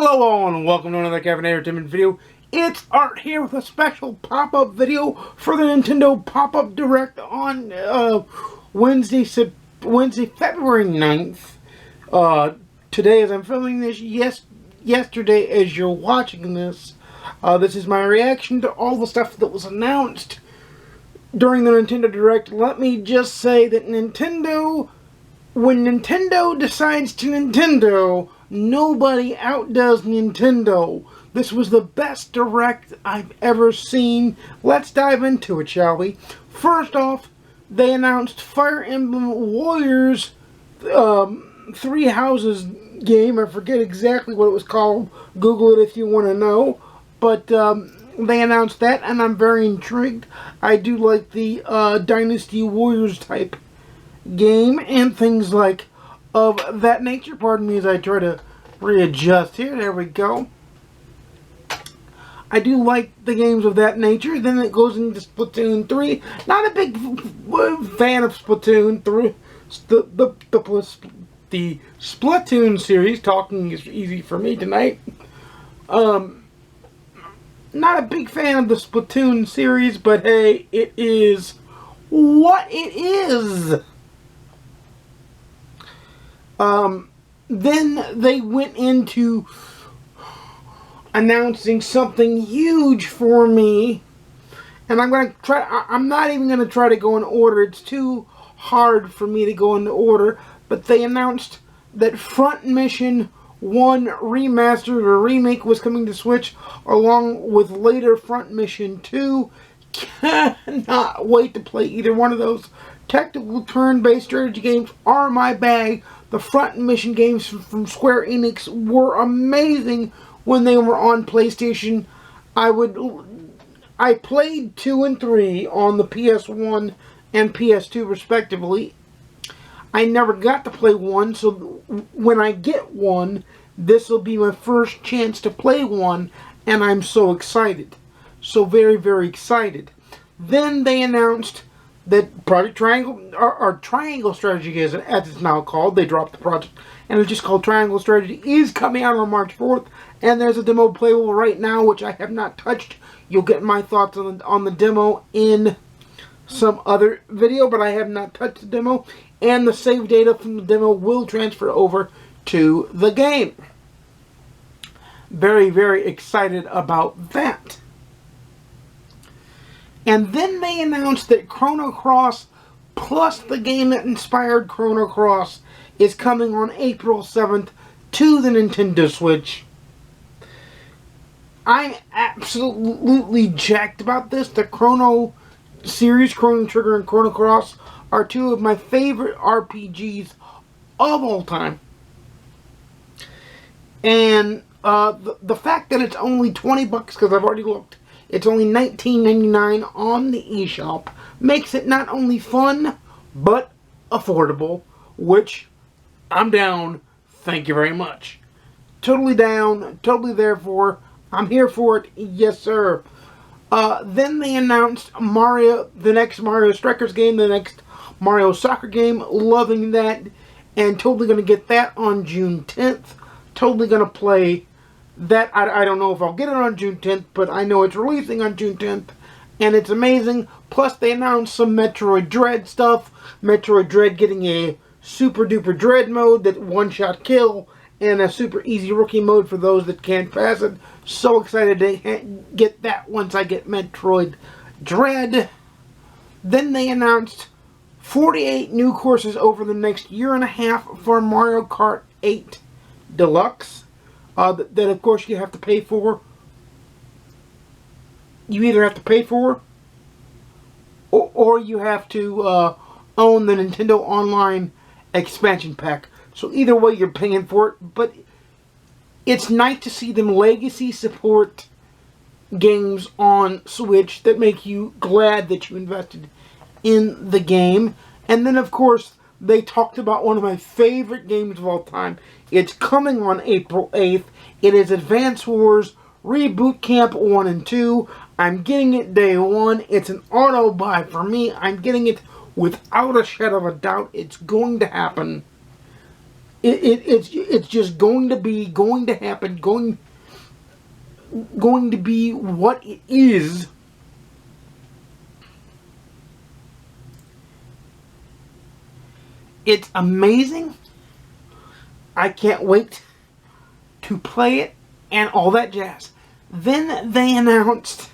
Hello all and welcome to another Kevin Entertainment video. It's Art here with a special pop-up video for the Nintendo Pop-Up Direct on Wednesday, February 9th. Today as I'm filming this, yesterday as you're watching this, this is my reaction to all the stuff that was announced during the Nintendo Direct. Let me just say that when Nintendo decides to Nintendo, nobody outdoes Nintendo. This was the best Direct I've ever seen. Let's dive into it, shall we? First off, they announced Fire Emblem Warriors 3 Houses game. I forget exactly what it was called. Google it if you want to know. But they announced that, and I'm very intrigued. I do like the Dynasty Warriors type game and things like of that nature. Pardon me as I try to readjust here. There we go. I do like the games of that nature. Then it goes into Splatoon 3. Not a big fan of Splatoon 3. The Splatoon series. Talking is easy for me tonight. Not a big fan of the Splatoon series, but hey, it is what it is. Then they went into announcing something huge for me, and I'm not even going to try to go in order. It's too hard for me to go in order, but they announced that Front Mission 1 Remastered or Remake was coming to Switch, along with later Front Mission 2. Cannot wait to play either one of those. Tactical turn-based strategy games are my bag. The Front Mission games from Square Enix were amazing when they were on PlayStation. I played 2 and 3 on the PS1 and PS2 respectively. I never got to play 1, so when I get 1, this will be my first chance to play 1, and I'm so excited. So very, very excited. Then they announced that Project Triangle, or Triangle Strategy as it's now called, they dropped the project, and it's just called Triangle Strategy, is coming out on March 4th, and there's a demo playable right now, which I have not touched. You'll get my thoughts on the demo in some other video, but I have not touched the demo, and the save data from the demo will transfer over to the game. Very, very excited about that. And then they announced that Chrono Cross, plus the game that inspired Chrono Cross, is coming on April 7th to the Nintendo Switch. I'm absolutely jacked about this. The Chrono series, Chrono Trigger and Chrono Cross, are 2 of my favorite RPGs of all time. And the fact that it's only 20 bucks, because I've already looked, it's only $19.99 on the eShop, makes it not only fun, but affordable, which I'm down. Thank you very much. Totally down, totally there for. I'm here for it. Yes, sir. Then they announced Mario, the next Mario Strikers game, the next Mario Soccer game. Loving that, and totally going to get that on June 10th. Totally going to play that. I don't know if I'll get it on June 10th, but I know it's releasing on June 10th, and it's amazing. Plus, they announced some Metroid Dread stuff. Metroid Dread getting a super duper Dread mode, that one-shot kill, and a super easy rookie mode for those that can't pass it. So excited to get that once I get Metroid Dread. Then they announced 48 new courses over the next year and a half for Mario Kart 8 Deluxe. That of course you have to pay for. You either have to pay for, or you have to own the Nintendo Online expansion pack. So either way you're paying for it, but it's nice to see them legacy support games on Switch that make you glad that you invested in the game. And then of course they talked about one of my favorite games of all time. It's coming on April 8th. It is Advance Wars Reboot Camp 1 and 2. I'm getting it day 1. It's an auto buy for me. I'm getting it without a shadow of a doubt. It's going to happen. It's just going to happen, going to be what it is. It's amazing. I can't wait to play it and all that jazz. Then they announced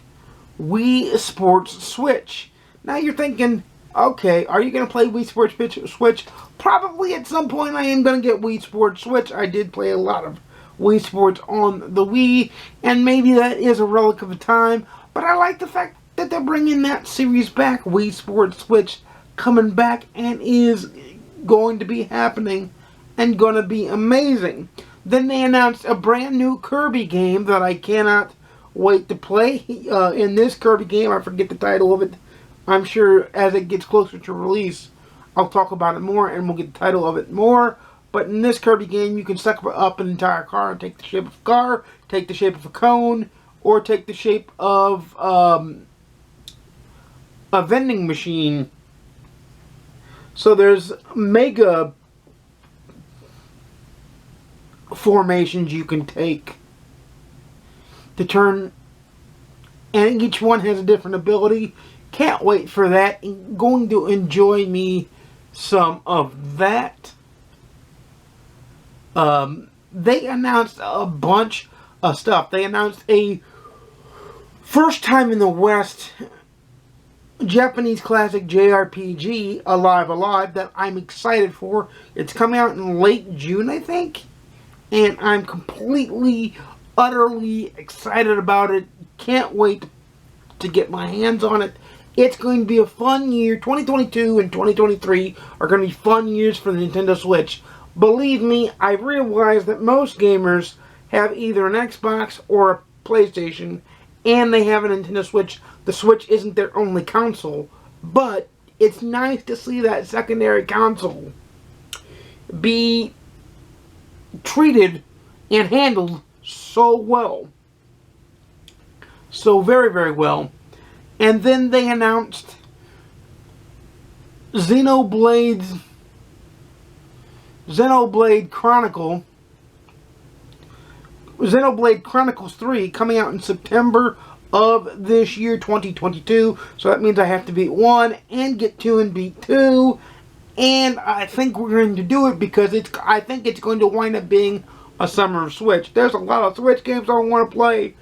Wii Sports Switch. Now you're thinking, okay, are you going to play Wii Sports Switch? Probably at some point I am going to get Wii Sports Switch. I did play a lot of Wii Sports on the Wii, and maybe that is a relic of a time, but I like the fact that they're bringing that series back. Wii Sports Switch coming back and is going to be happening and going to be amazing. Then they announced a brand new Kirby game that I cannot wait to play. In this Kirby game, I forget the title of it. I'm sure as it gets closer to release, I'll talk about it more and we'll get the title of it more. But in this Kirby game, you can suck up an entire car and take the shape of a car, take the shape of a cone, or take the shape of a vending machine. So there's mega formations you can take to turn, and each one has a different ability. Can't wait for that. Going to enjoy me some of that. They announced a bunch of stuff. They announced a first time in the West Japanese classic JRPG, Alive Alive, that I'm excited for. It's coming out in late June, I think. And I'm completely, utterly excited about it. Can't wait to get my hands on it. It's going to be a fun year. 2022 and 2023 are going to be fun years for the Nintendo Switch. Believe me, I realize that most gamers have either an Xbox or a PlayStation, and they have a Nintendo Switch. The Switch isn't their only console, but it's nice to see that secondary console be treated and handled so well. So very, very well. And then they announced Xenoblade Chronicles 3 coming out in September of this year, 2022. So that means I have to beat 1 and get 2 and beat 2. And I think we're going to do it because I think it's going to wind up being a summer of Switch. There's a lot of Switch games I want to play.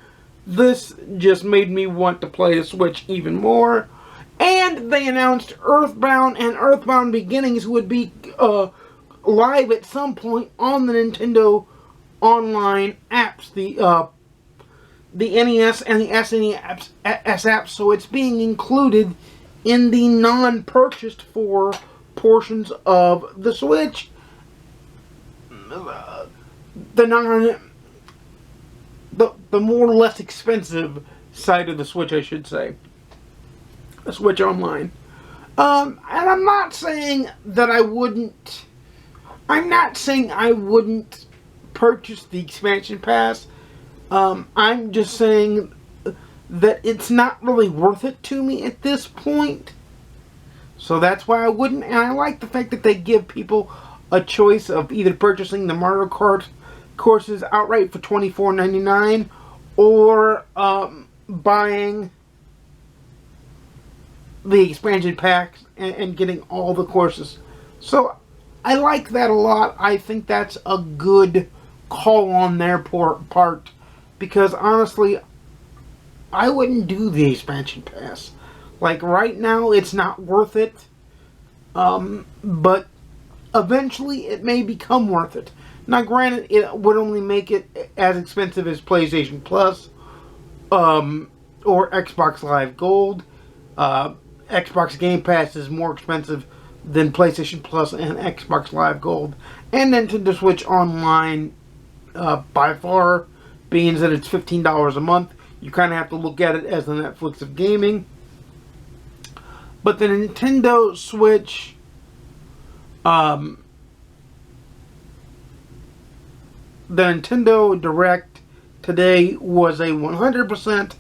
This just made me want to play the Switch even more. And they announced Earthbound and Earthbound Beginnings would be live at some point on the Nintendo Online apps, the NES and the SNES apps, so it's being included in the non-purchased for portions of the Switch. The more or less expensive side of the Switch, I should say. The Switch Online. And I'm not saying that I wouldn't purchase the expansion pass. I'm just saying that it's not really worth it to me at this point. So that's why I wouldn't. And I like the fact that they give people a choice of either purchasing the Mario Kart courses outright for $24.99 or buying the expansion packs and getting all the courses. So I like that a lot. I think that's a good call on their part, because honestly, I wouldn't do the expansion pass. Like right now, it's not worth it. But eventually, it may become worth it. Now, granted, it would only make it as expensive as PlayStation Plus or Xbox Live Gold. Xbox Game Pass is more expensive than PlayStation Plus and Xbox Live Gold. And Nintendo Switch Online, by far, being that it's $15 a month. You kind of have to look at it as the Netflix of gaming. But the Nintendo Switch, the Nintendo Direct today was a 100%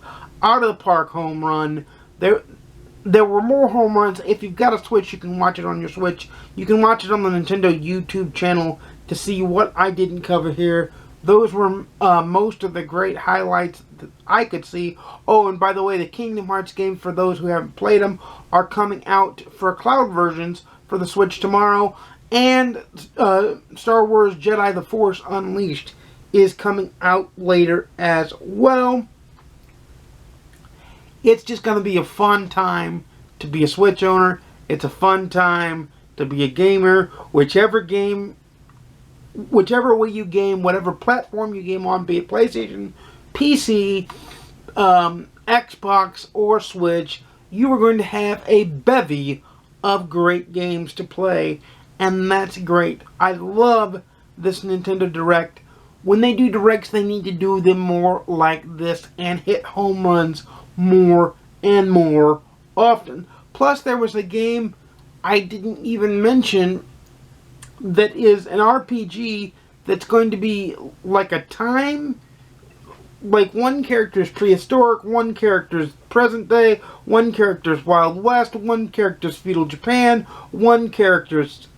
out of the park home run. There were more home runs. If you've got a Switch, you can watch it on your Switch. You can watch it on the Nintendo YouTube channel to see what I didn't cover here. Those were most of the great highlights that I could see. Oh, and by the way, the Kingdom Hearts games, for those who haven't played them, are coming out for cloud versions for the Switch tomorrow. And Star Wars Jedi: The Force Unleashed is coming out later as well. It's just going to be a fun time to be a Switch owner. It's a fun time to be a gamer. Whichever way you game, whatever platform you game on, be it PlayStation, PC, Xbox, or Switch, you are going to have a bevy of great games to play, and that's great. I love this Nintendo Direct. When they do Directs, they need to do them more like this and hit home runs more and more often. Plus, there was a game I didn't even mention that is an RPG that's going to be like a time, like one character's prehistoric, one character's present day, one character's Wild West, one character's feudal Japan, one character's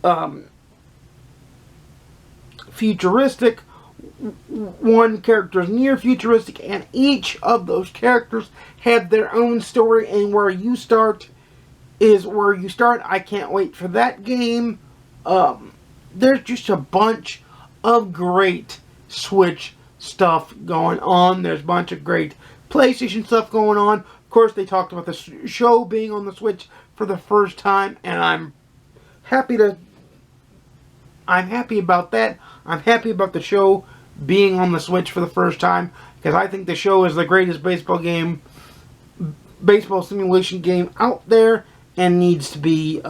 futuristic, one character's near futuristic, and each of those characters have their own story, and where you start is where you start. I can't wait for that game. There's just a bunch of great Switch stuff going on. There's a bunch of great PlayStation stuff going on. Of course, they talked about the show being on the Switch for the first time, and I'm happy about that. I'm happy about the show being on the Switch for the first time, because I think the show is the greatest baseball simulation game out there, and needs to be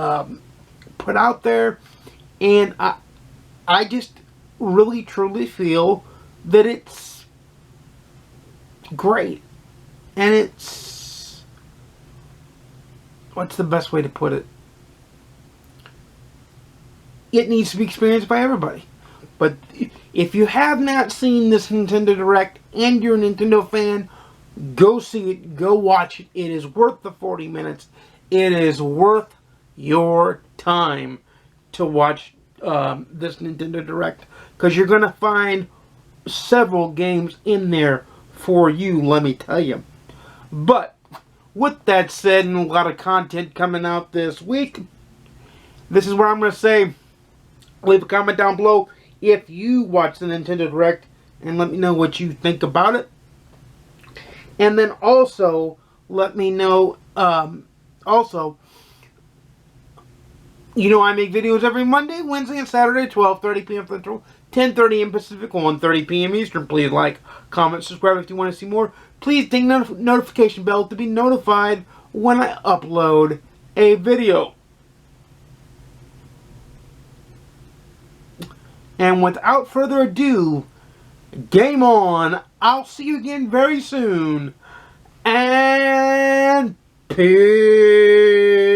put out there. And I just really truly feel that it's great. And it's, what's the best way to put it? It needs to be experienced by everybody. But if you have not seen this Nintendo Direct and you're a Nintendo fan, go see it, go watch it. It is worth the 40 minutes. It is worth your time to watch this Nintendo Direct, because you're going to find several games in there for you, let me tell you. But with that said, and a lot of content coming out this week, this is where I'm going to say, leave a comment down below if you watch the Nintendo Direct, and let me know what you think about it. And then also, let me know, you know, I make videos every Monday, Wednesday, and Saturday, 12:30 p.m. Central, 10:30 a.m. Pacific, 1:30 p.m. Eastern. Please like, comment, subscribe if you want to see more. Please ding the notification bell to be notified when I upload a video. And without further ado, game on. I'll see you again very soon. And peace.